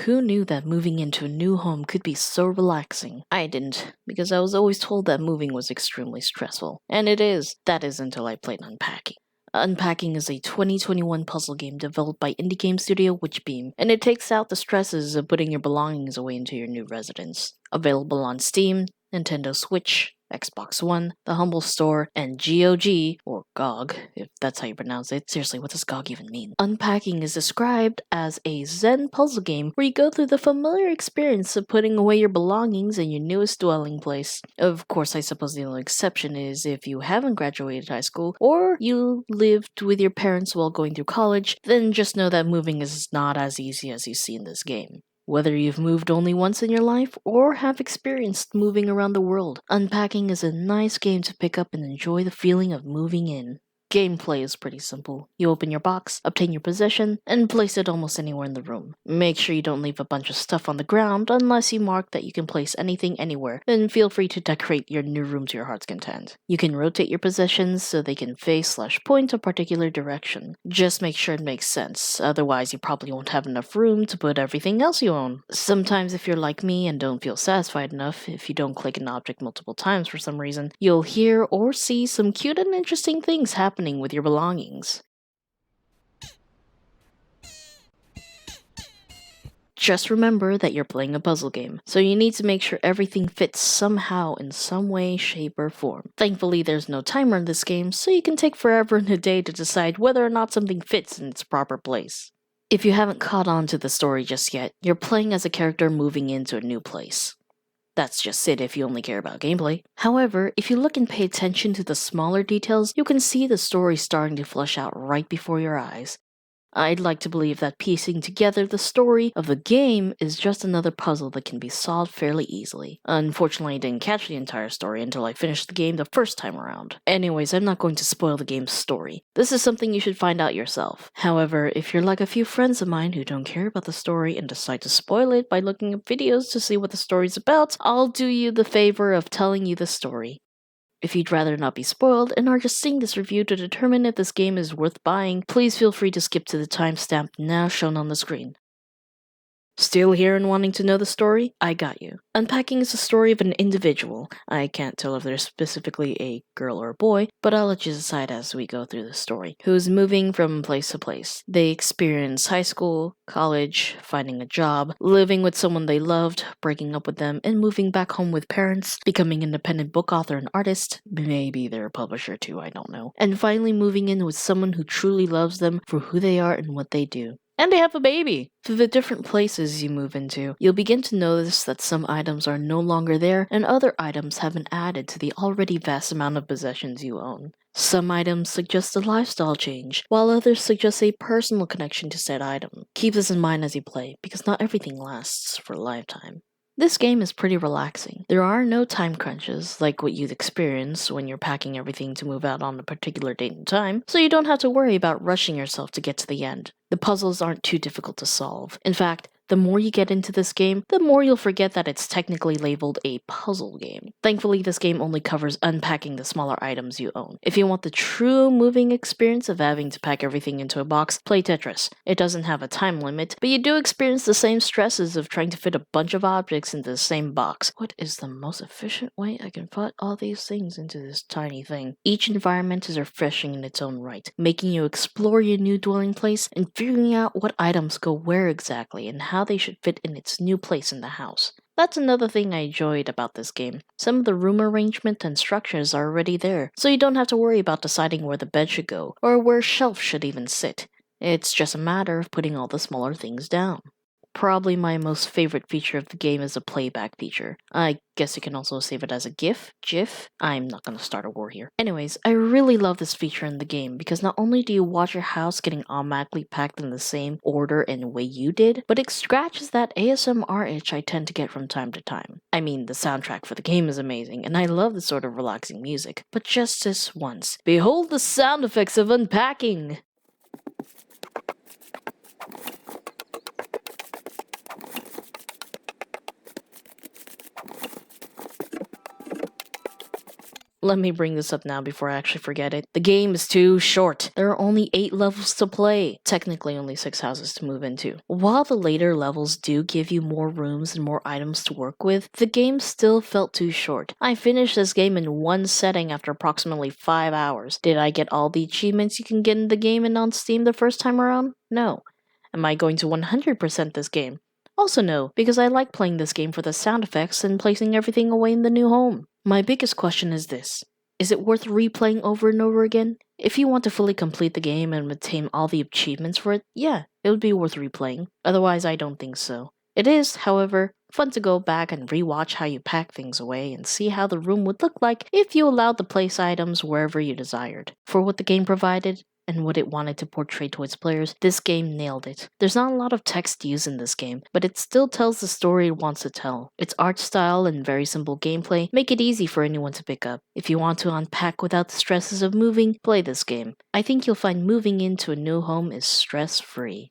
Who knew that moving into a new home could be so relaxing? I didn't, because I was always told that moving was extremely stressful. And it is. That is until I played Unpacking. Unpacking is a 2021 puzzle game developed by indie game studio Witchbeam, and it takes out the stresses of putting your belongings away into your new residence. Available on Steam, Nintendo Switch, Xbox One, the Humble Store, and GOG, or GOG, if that's how you pronounce it. Seriously, what does GOG even mean? Unpacking is described as a Zen puzzle game where you go through the familiar experience of putting away your belongings in your newest dwelling place. Of course, I suppose the only exception is if you haven't graduated high school or you lived with your parents while going through college, then just know that moving is not as easy as you see in this game. Whether you've moved only once in your life or have experienced moving around the world, Unpacking is a nice game to pick up and enjoy the feeling of moving in. Gameplay is pretty simple. You open your box, obtain your possession, and place it almost anywhere in the room. Make sure you don't leave a bunch of stuff on the ground unless you mark that you can place anything anywhere, then feel free to decorate your new room to your heart's content. You can rotate your possessions so they can face/point a particular direction. Just make sure it makes sense, otherwise you probably won't have enough room to put everything else you own. Sometimes if you're like me and don't feel satisfied enough, if you don't click an object multiple times for some reason, you'll hear or see some cute and interesting things happening with your belongings. Just remember that you're playing a puzzle game, so you need to make sure everything fits somehow in some way, shape, or form. Thankfully, there's no timer in this game, so you can take forever in a day to decide whether or not something fits in its proper place. If you haven't caught on to the story just yet, you're playing as a character moving into a new place. That's just it if you only care about gameplay. However, if you look and pay attention to the smaller details, you can see the story starting to flesh out right before your eyes. I'd like to believe that piecing together the story of the game is just another puzzle that can be solved fairly easily. Unfortunately, I didn't catch the entire story until I finished the game the first time around. Anyways, I'm not going to spoil the game's story. This is something you should find out yourself. However, if you're like a few friends of mine who don't care about the story and decide to spoil it by looking up videos to see what the story's about, I'll do you the favor of telling you the story. If you'd rather not be spoiled and are just seeing this review to determine if this game is worth buying, please feel free to skip to the timestamp now shown on the screen. Still here and wanting to know the story? I got you. Unpacking is the story of an individual. I can't tell if they're specifically a girl or a boy, but I'll let you decide as we go through the story, who's moving from place to place. They experience high school, college, finding a job, living with someone they loved, breaking up with them, and moving back home with parents, becoming an independent book author and artist, maybe they're a publisher too, I don't know, and finally moving in with someone who truly loves them for who they are and what they do. And they have a baby! Through the different places you move into, you'll begin to notice that some items are no longer there and other items have been added to the already vast amount of possessions you own. Some items suggest a lifestyle change, while others suggest a personal connection to said item. Keep this in mind as you play, because not everything lasts for a lifetime. This game is pretty relaxing. There are no time crunches, like what you'd experience when you're packing everything to move out on a particular date and time, so you don't have to worry about rushing yourself to get to the end. The puzzles aren't too difficult to solve. In fact, the more you get into this game, the more you'll forget that it's technically labeled a puzzle game. Thankfully, this game only covers unpacking the smaller items you own. If you want the true moving experience of having to pack everything into a box, play Tetris. It doesn't have a time limit, but you do experience the same stresses of trying to fit a bunch of objects into the same box. What is the most efficient way I can put all these things into this tiny thing? Each environment is refreshing in its own right, making you explore your new dwelling place and figuring out what items go where exactly and how they should fit in its new place in the house. That's another thing I enjoyed about this game. Some of the room arrangement and structures are already there, so you don't have to worry about deciding where the bed should go, or where a shelf should even sit. It's just a matter of putting all the smaller things down. Probably my most favorite feature of the game is the playback feature. I guess you can also save it as a GIF. I'm not gonna start a war here. Anyways, I really love this feature in the game because not only do you watch your house getting automatically packed in the same order and way you did, but it scratches that ASMR itch I tend to get from time to time. I mean, the soundtrack for the game is amazing, and I love this sort of relaxing music. But just this once, behold the sound effects of unpacking! let me bring this up now before I actually forget it. The game is too short. There are only 8 levels to play, technically only 6 houses to move into. While the later levels do give you more rooms and more items to work with, the game still felt too short. I finished this game in one setting after approximately 5 hours. Did I get all the achievements you can get in the game and on Steam the first time around? No. Am I going to 100% this game? Also no, because I like playing this game for the sound effects and placing everything away in the new home. My biggest question is this. Is it worth replaying over and over again? If you want to fully complete the game and obtain all the achievements for it, yeah, it would be worth replaying. Otherwise, I don't think so. It is, however, fun to go back and rewatch how you pack things away and see how the room would look like if you allowed to place items wherever you desired. For what the game provided, and what it wanted to portray to its players, this game nailed it. There's not a lot of text used in this game, but it still tells the story it wants to tell. Its art style and very simple gameplay make it easy for anyone to pick up. If you want to unpack without the stresses of moving, play this game. I think you'll find moving into a new home is stress-free.